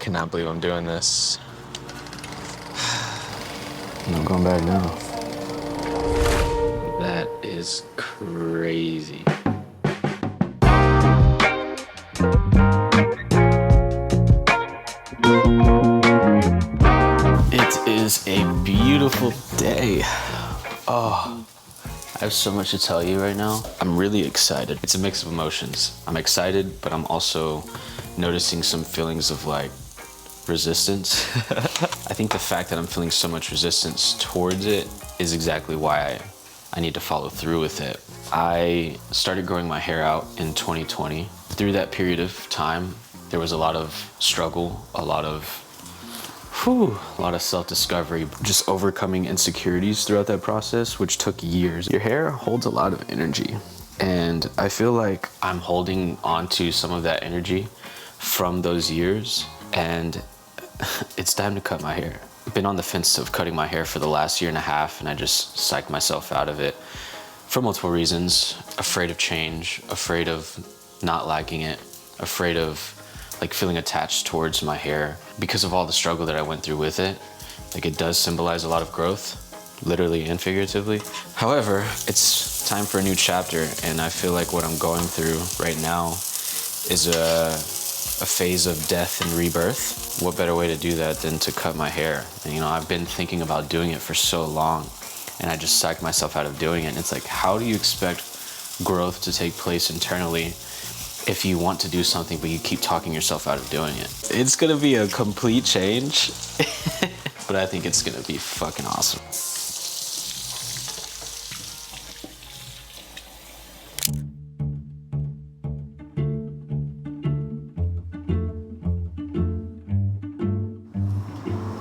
cannot believe I'm doing this. I'm going back now. That is crazy. It is a beautiful day. Oh, I have so much to tell you right now. I'm really excited. It's a mix of emotions. I'm excited, but I'm also noticing some feelings of like resistance. I think the fact that I'm feeling so much resistance towards it is exactly why I need to follow through with it. I started growing my hair out in 2020. Through that period of time, there was a lot of struggle, a lot of self-discovery, just overcoming insecurities throughout that process, which took years. Your hair holds a lot of energy, and I feel like I'm holding on to some of that energy from those years, and it's time to cut my hair. I've been on the fence of cutting my hair for the last year and a half, and I just psyched myself out of it for multiple reasons. Afraid of change, afraid of not liking it, afraid of like feeling attached towards my hair because of all the struggle that I went through with it. Like it does symbolize a lot of growth, literally and figuratively. However, it's time for a new chapter, and I feel like what I'm going through right now is a phase of death and rebirth. What better way to do that than to cut my hair? And you know, I've been thinking about doing it for so long, and I just psyched myself out of doing it. And it's like, how do you expect growth to take place internally if you want to do something but you keep talking yourself out of doing it? It's gonna be a complete change, but I think it's gonna be fucking awesome.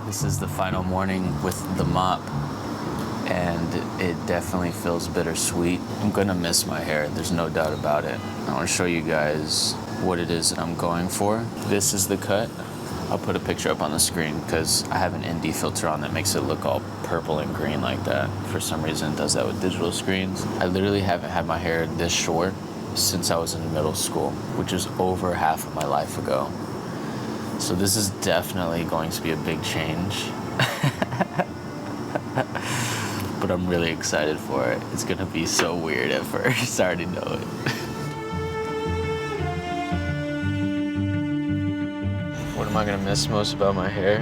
This is the final morning with the mop, and it definitely feels bittersweet. I'm gonna miss my hair, there's no doubt about it. I wanna show you guys what it is that I'm going for. This is the cut. I'll put a picture up on the screen because I have an ND filter on that makes it look all purple and green like that. For some reason it does that with digital screens. I literally haven't had my hair this short since I was in middle school, which is over half of my life ago. So this is definitely going to be a big change. But I'm really excited for it. It's gonna be so weird at first, I already know it. What am I gonna miss most about my hair?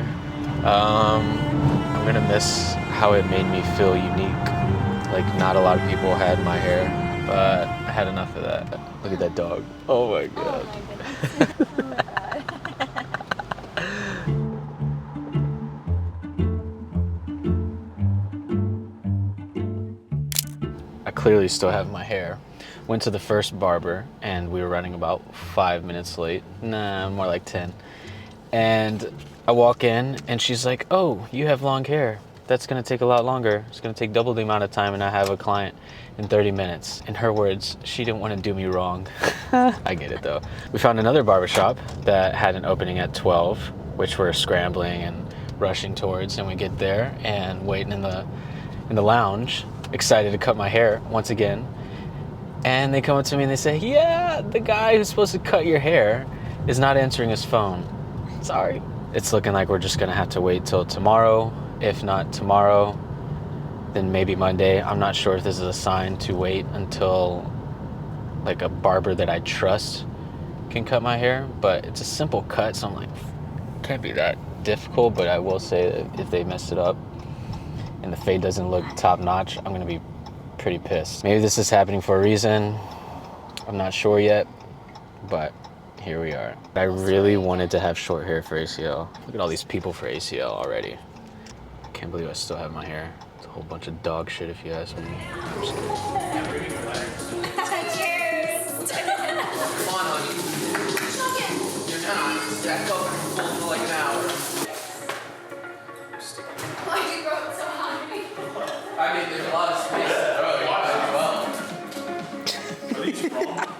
I'm gonna miss how it made me feel unique. Like, not a lot of people had my hair, but I had enough of that. Look at that dog. Oh my God. I clearly still have my hair. Went to the first barber and we were running about 5 minutes late. Nah, more like 10. And I walk in and she's like, "Oh, you have long hair. That's gonna take a lot longer. It's gonna take double the amount of time, and I have a client in 30 minutes. In her words, she didn't want to do me wrong. I get it though. We found another barbershop that had an opening at 12, which we're scrambling and rushing towards, and we get there and waiting in the lounge, excited to cut my hair once again. And they come up to me and they say, "Yeah, the guy who's supposed to cut your hair is not answering his phone. Sorry." It's looking like we're just gonna have to wait till tomorrow. If not tomorrow, then maybe Monday. I'm not sure if this is a sign to wait until like a barber that I trust can cut my hair, but it's a simple cut, so I'm like, can't be that difficult. But I will say that if they mess it up and the fade doesn't look top notch, I'm gonna be pretty pissed. Maybe this is happening for a reason. I'm not sure yet, but here we are. I really wanted to have short hair for ACL. Look at all these people for ACL already. I can't believe I still have my hair. It's a whole bunch of dog shit if you ask me. I'm just kidding. Cheers! Come on, honey. You're not. Stack up for like an hour. Why'd you grow up so high? I mean, there's a lot of space to grow. You might as well. Are these wrong?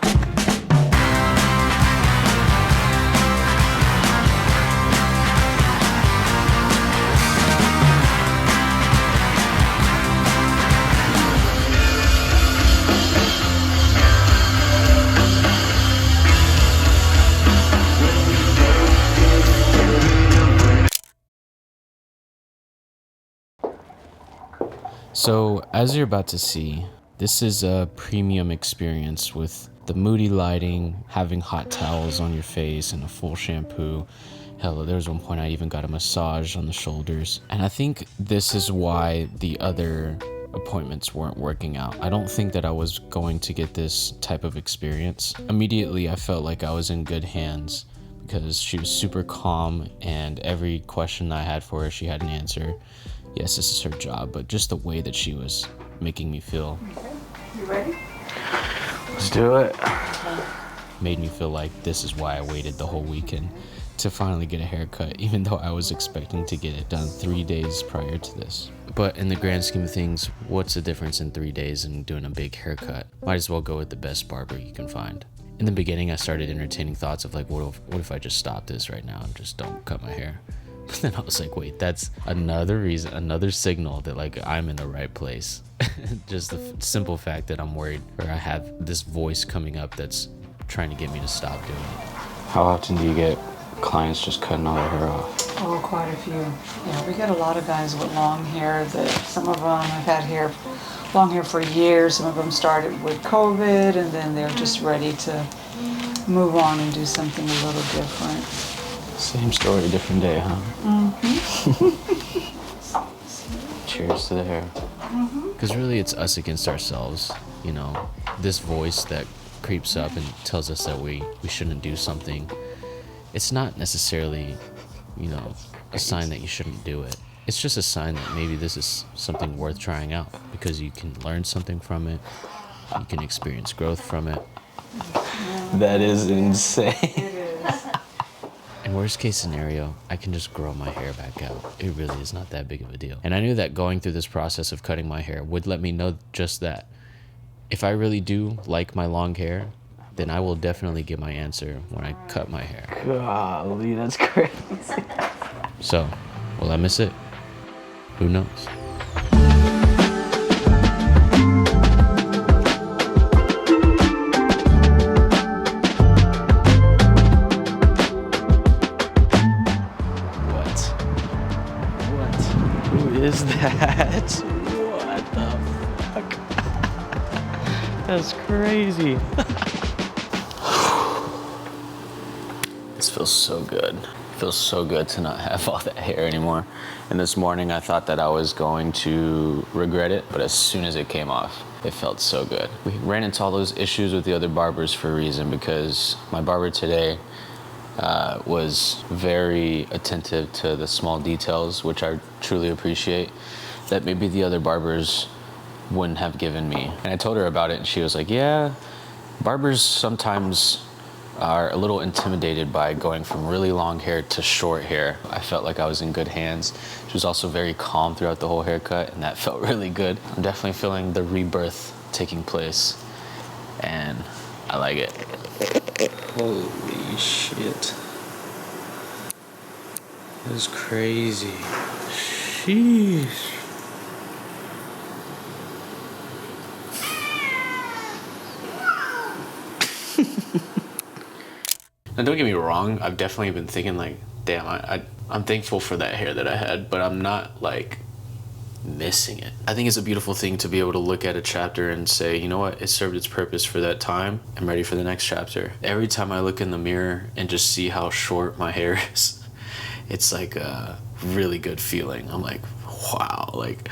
So, as you're about to see, this is a premium experience with the moody lighting, having hot towels on your face, and a full shampoo. Hell, there was one point I even got a massage on the shoulders. And I think this is why the other appointments weren't working out. I don't think that I was going to get this type of experience. Immediately, I felt like I was in good hands because she was super calm, and every question I had for her, she had an answer. Yes, this is her job, but just the way that she was making me feel. Okay, you ready? Let's do it. Made me feel like this is why I waited the whole weekend to finally get a haircut, even though I was expecting to get it done 3 days prior to this. But in the grand scheme of things, what's the difference in 3 days and doing a big haircut? Might as well go with the best barber you can find. In the beginning, I started entertaining thoughts of like, what if I just stop this right now and just don't cut my hair? But then I was like, wait, that's another reason, another signal that like I'm in the right place. Just the simple fact that I'm worried, or I have this voice coming up that's trying to get me to stop doing it. How often do you get clients just cutting all their hair off? Oh, quite a few. Yeah, we get a lot of guys with long hair that some of them have had long hair for years. Some of them started with COVID and then they're just ready to move on and do something a little different. Same story, different day, huh? Cheers to the hair. Because really it's us against ourselves, you know, this voice that creeps up and tells us that we shouldn't do something. It's not necessarily, you know, a sign that you shouldn't do it. It's just a sign that maybe this is something worth trying out because you can learn something from it. You can experience growth from it. That is insane. It is. In worst case scenario, I can just grow my hair back out. It really is not that big of a deal. And I knew that going through this process of cutting my hair would let me know just that. If I really do like my long hair, then I will definitely get my answer when I cut my hair. Golly, that's crazy. So, will I miss it? Who knows? Who is that? What the fuck? That's crazy. This feels so good. It feels so good to not have all that hair anymore. And this morning I thought that I was going to regret it, but as soon as it came off, it felt so good. We ran into all those issues with the other barbers for a reason, because my barber today was very attentive to the small details, which I truly appreciate, that maybe the other barbers wouldn't have given me. And I told her about it and she was like, yeah, barbers sometimes are a little intimidated by going from really long hair to short hair. I felt like I was in good hands. She was also very calm throughout the whole haircut, and that felt really good. I'm definitely feeling the rebirth taking place, and I like it. Holy shit. That is crazy. Sheesh. Now, don't get me wrong, I've definitely been thinking like, damn, I'm thankful for that hair that I had, but I'm not like missing it. I think it's a beautiful thing to be able to look at a chapter and say, you know what, it served its purpose for that time. I'm ready for the next chapter. Every time I look in the mirror and just see how short my hair is, it's like a really good feeling. I'm like, wow, like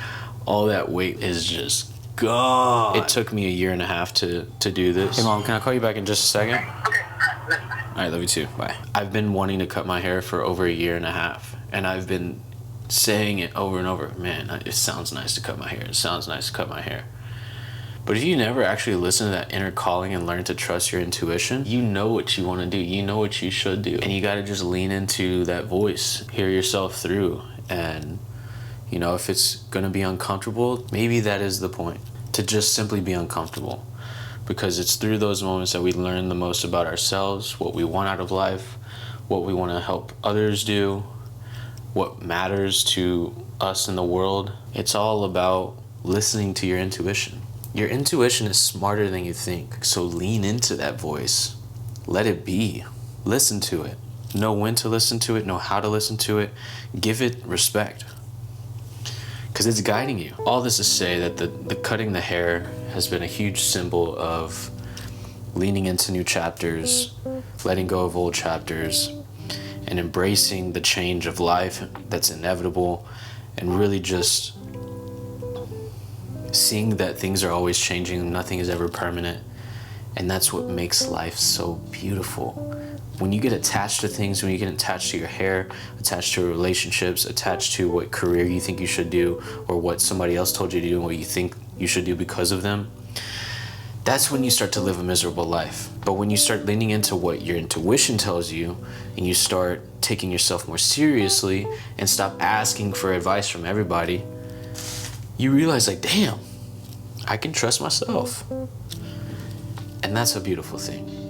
all that weight is just gone. It took me 1.5 years to do this. Hey Mom, can I call you back in just a second? All right, love you too. Bye. I've been wanting to cut my hair for over 1.5 years, and I've been saying it over and over. Man, it sounds nice to cut my hair. It sounds nice to cut my hair. But if you never actually listen to that inner calling and learn to trust your intuition, you know what you want to do. You know what you should do. And you got to just lean into that voice, hear yourself through. And, you know, if it's going to be uncomfortable, maybe that is the point, to just simply be uncomfortable. Because it's through those moments that we learn the most about ourselves, what we want out of life, what we want to help others do, what matters to us in the world. It's all about listening to your intuition. Your intuition is smarter than you think, so lean into that voice. Let it be. Listen to it. Know when to listen to it, know how to listen to it. Give it respect. because it's guiding you. All this to say that the cutting the hair has been a huge symbol of leaning into new chapters, letting go of old chapters, and embracing the change of life that's inevitable, and really just seeing that things are always changing, nothing is ever permanent. And that's what makes life so beautiful. When you get attached to things, when you get attached to your hair, attached to relationships, attached to what career you think you should do, or what somebody else told you to do and what you think you should do because of them, that's when you start to live a miserable life. But when you start leaning into what your intuition tells you, and you start taking yourself more seriously and stop asking for advice from everybody, you realize, like, damn, I can trust myself. And that's a beautiful thing.